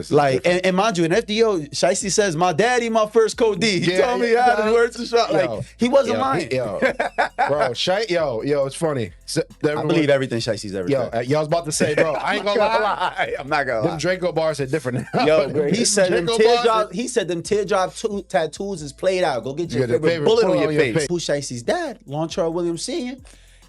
Like, and mind you, in FDO, Shiesty says, "My daddy, my first code D." He told me how to words to shop. Like, he wasn't lying. Bro, it's funny. I believe everything Shiesty's ever said. I was about to say, bro, I ain't gonna lie. I'm not gonna lie. Them Draco bars are different. Yo, he said them teardrop tattoos is played out. Go get your favorite bullet on your face. Pooh Shiesty's dad, Lonchar Williams Sr.,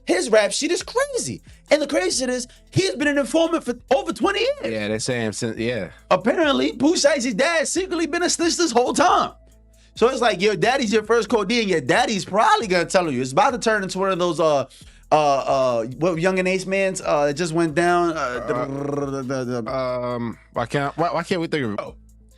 his rap shit is crazy. And the crazy shit is, he's been an informant for over 20 years. Yeah, they're saying, Apparently, Pooh Shiesty's dad secretly been a snitch this whole time. So it's like, your daddy's your first code D, and your daddy's probably gonna tell you. It's about to turn into one of those, what Young and Ace Man's, it just went down. Why can't we think of it?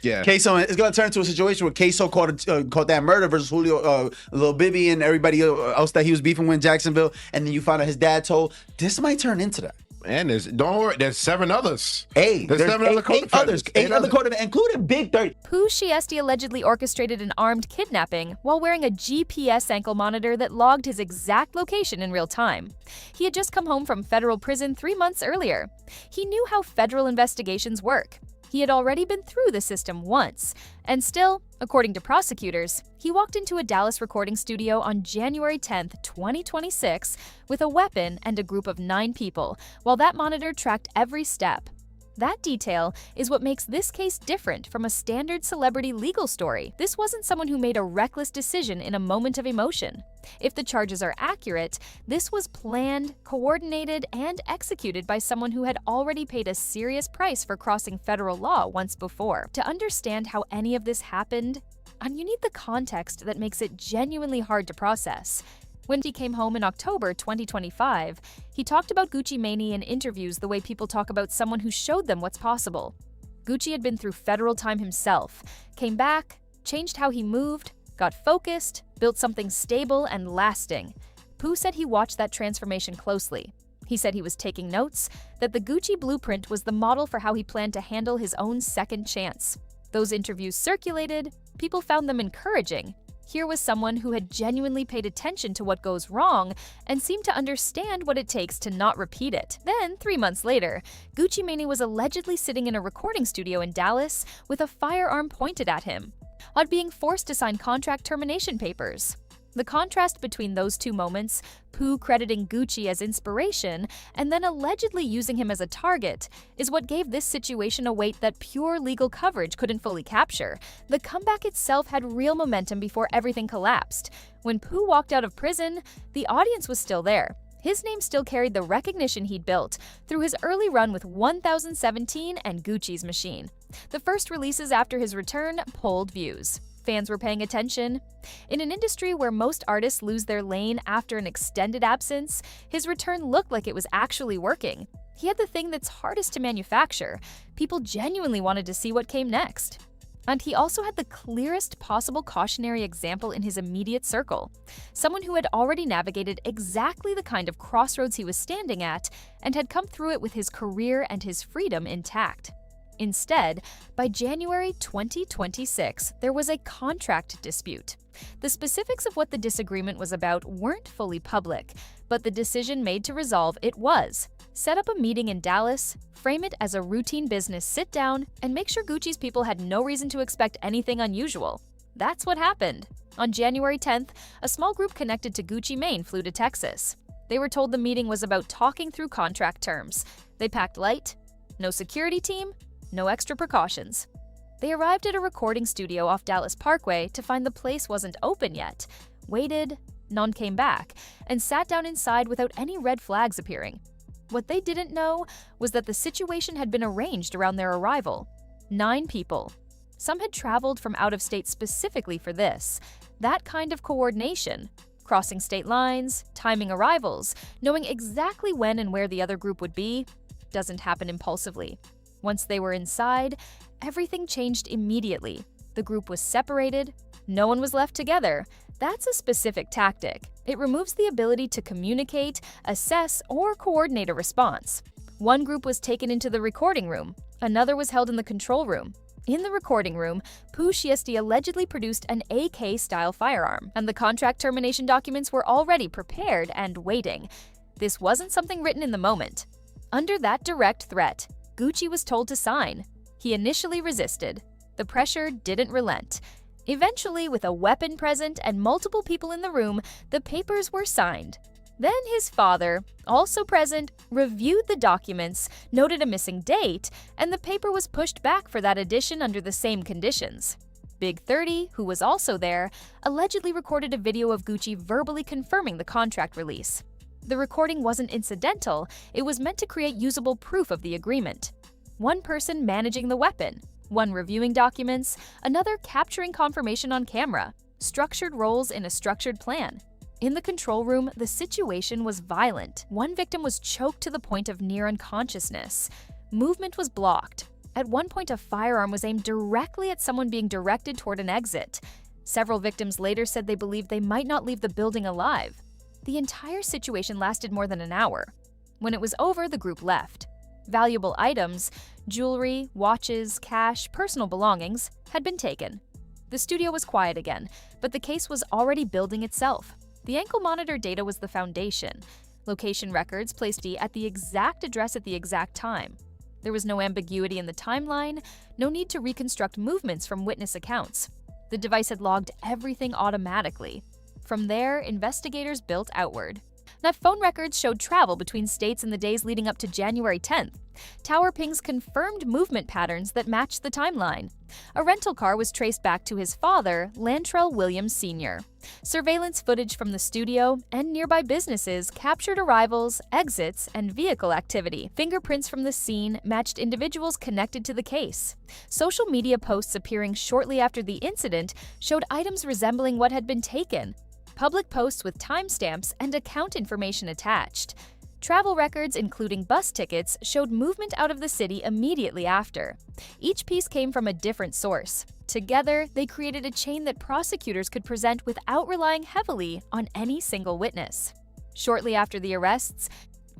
Yeah, Queso, it's gonna turn into a situation where Queso caught that murder versus Julio, Lil Bibby, and everybody else that he was beefing with in Jacksonville, and then you find out his dad told. This might turn into that. And don't worry, there's 7 others. There's 7 other co-defendants. 8 other co-defendants, including Big 30. Pooh Shiesty allegedly orchestrated an armed kidnapping while wearing a GPS ankle monitor that logged his exact location in real time. He had just come home from federal prison 3 months earlier. He knew how federal investigations work. He had already been through the system once, and still, according to prosecutors, he walked into a Dallas recording studio on January 10, 2026, with a weapon and a group of 9 people, while that monitor tracked every step. That detail is what makes this case different from a standard celebrity legal story. This wasn't someone who made a reckless decision in a moment of emotion. If the charges are accurate, this was planned, coordinated, and executed by someone who had already paid a serious price for crossing federal law once before. To understand how any of this happened, and you need the context that makes it genuinely hard to process. When he came home in October 2025, he talked about Gucci Mane in interviews the way people talk about someone who showed them what's possible. Gucci had been through federal time himself, came back, changed how he moved, got focused, built something stable and lasting. Pooh said he watched that transformation closely. He said he was taking notes, that the Gucci blueprint was the model for how he planned to handle his own second chance. Those interviews circulated, people found them encouraging. Here was someone who had genuinely paid attention to what goes wrong and seemed to understand what it takes to not repeat it. Then, 3 months later, Gucci Mane was allegedly sitting in a recording studio in Dallas with a firearm pointed at him, on being forced to sign contract termination papers. The contrast between those two moments, Pooh crediting Gucci as inspiration and then allegedly using him as a target, is what gave this situation a weight that pure legal coverage couldn't fully capture. The comeback itself had real momentum before everything collapsed. When Pooh walked out of prison, the audience was still there. His name still carried the recognition he'd built through his early run with 1017 and Gucci's Machine. The first releases after his return polled views. Fans were paying attention. In an industry where most artists lose their lane after an extended absence, his return looked like it was actually working. He had the thing that's hardest to manufacture. People genuinely wanted to see what came next. And he also had the clearest possible cautionary example in his immediate circle. Someone who had already navigated exactly the kind of crossroads he was standing at and had come through it with his career and his freedom intact. Instead, by January 2026, there was a contract dispute. The specifics of what the disagreement was about weren't fully public, but the decision made to resolve it was: set up a meeting in Dallas, frame it as a routine business sit-down, and make sure Gucci's people had no reason to expect anything unusual. That's what happened. On January 10th, a small group connected to Gucci Mane flew to Texas. They were told the meeting was about talking through contract terms. They packed light, no security team, no extra precautions. They arrived at a recording studio off Dallas Parkway to find the place wasn't open yet, waited, none came back, and sat down inside without any red flags appearing. What they didn't know was that the situation had been arranged around their arrival. 9 people. Some had traveled from out of state specifically for this. That kind of coordination, crossing state lines, timing arrivals, knowing exactly when and where the other group would be, doesn't happen impulsively. Once they were inside, everything changed immediately. The group was separated. No one was left together. That's a specific tactic. It removes the ability to communicate, assess, or coordinate a response. One group was taken into the recording room. Another was held in the control room. In the recording room, Pooh Shiesty allegedly produced an AK-style firearm, and the contract termination documents were already prepared and waiting. This wasn't something written in the moment. Under that direct threat, Gucci was told to sign. He initially resisted. The pressure didn't relent. Eventually, with a weapon present and multiple people in the room, the papers were signed. Then his father, also present, reviewed the documents, noted a missing date, and the paper was pushed back for that edition under the same conditions. Big 30, who was also there, allegedly recorded a video of Gucci verbally confirming the contract release. The recording wasn't incidental, it was meant to create usable proof of the agreement. One person managing the weapon, one reviewing documents, another capturing confirmation on camera, structured roles in a structured plan. In the control room, the situation was violent. One victim was choked to the point of near unconsciousness. Movement was blocked. At one point, a firearm was aimed directly at someone being directed toward an exit. Several victims later said they believed they might not leave the building alive. The entire situation lasted more than an hour. When it was over, the group left. Valuable items, jewelry, watches, cash, personal belongings, had been taken. The studio was quiet again, but the case was already building itself. The ankle monitor data was the foundation. Location records placed D at the exact address at the exact time. There was no ambiguity in the timeline, no need to reconstruct movements from witness accounts. The device had logged everything automatically. From there, investigators built outward. Now, phone records showed travel between states in the days leading up to January 10th. Tower pings confirmed movement patterns that matched the timeline. A rental car was traced back to his father, Lantrell Williams Sr. Surveillance footage from the studio and nearby businesses captured arrivals, exits, and vehicle activity. Fingerprints from the scene matched individuals connected to the case. Social media posts appearing shortly after the incident showed items resembling what had been taken. Public posts with timestamps and account information attached. Travel records, including bus tickets, showed movement out of the city immediately after. Each piece came from a different source. Together, they created a chain that prosecutors could present without relying heavily on any single witness. Shortly after the arrests,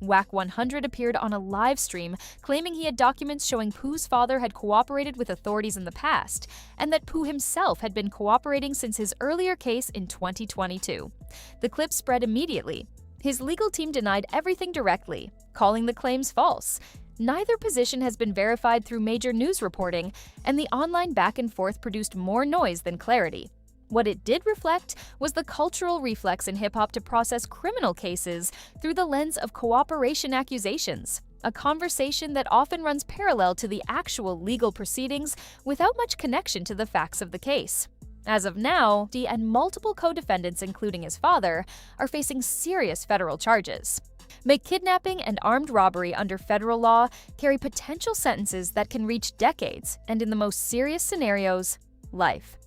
WAC 100 appeared on a live stream claiming he had documents showing Pooh's father had cooperated with authorities in the past, and that Pooh himself had been cooperating since his earlier case in 2022. The clip spread immediately. His legal team denied everything directly, calling the claims false. Neither position has been verified through major news reporting, and the online back and forth produced more noise than clarity. What it did reflect was the cultural reflex in hip-hop to process criminal cases through the lens of cooperation accusations, a conversation that often runs parallel to the actual legal proceedings without much connection to the facts of the case. As of now, D and multiple co-defendants, including his father, are facing serious federal charges. But kidnapping and armed robbery under federal law carry potential sentences that can reach decades, and in the most serious scenarios, life.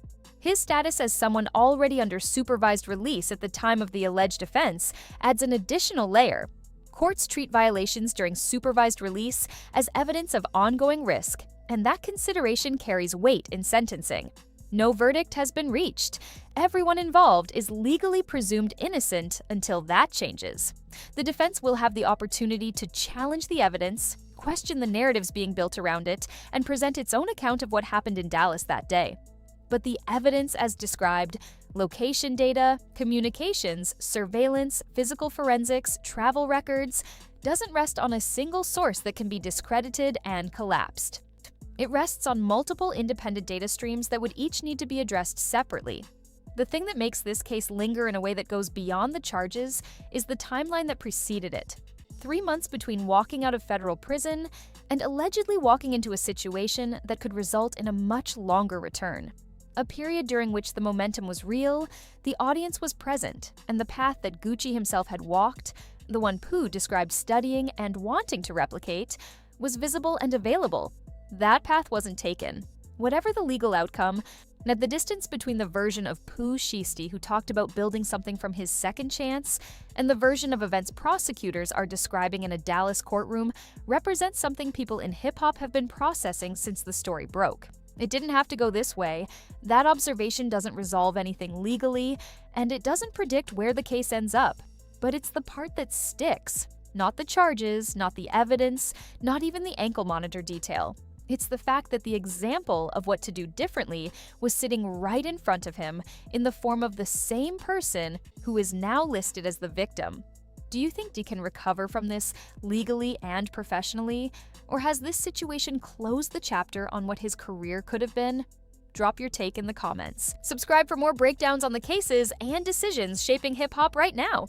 His status as someone already under supervised release at the time of the alleged offense adds an additional layer. Courts treat violations during supervised release as evidence of ongoing risk, and that consideration carries weight in sentencing. No verdict has been reached. Everyone involved is legally presumed innocent until that changes. The defense will have the opportunity to challenge the evidence, question the narratives being built around it, and present its own account of what happened in Dallas that day. But the evidence as described, location data, communications, surveillance, physical forensics, travel records, doesn't rest on a single source that can be discredited and collapsed. It rests on multiple independent data streams that would each need to be addressed separately. The thing that makes this case linger in a way that goes beyond the charges is the timeline that preceded it. 3 months between walking out of federal prison and allegedly walking into a situation that could result in a much longer return. A period during which the momentum was real, the audience was present, and the path that Gucci himself had walked, the one Pooh described studying and wanting to replicate, was visible and available. That path wasn't taken. Whatever the legal outcome, the distance between the version of Pooh Shiesty who talked about building something from his second chance and the version of events prosecutors are describing in a Dallas courtroom represents something people in hip-hop have been processing since the story broke. It didn't have to go this way. That observation doesn't resolve anything legally, and it doesn't predict where the case ends up. But it's the part that sticks. Not the charges, not the evidence, not even the ankle monitor detail. It's the fact that the example of what to do differently was sitting right in front of him in the form of the same person who is now listed as the victim. Do you think D can recover from this legally and professionally? Or has this situation closed the chapter on what his career could have been? Drop your take in the comments. Subscribe for more breakdowns on the cases and decisions shaping hip-hop right now.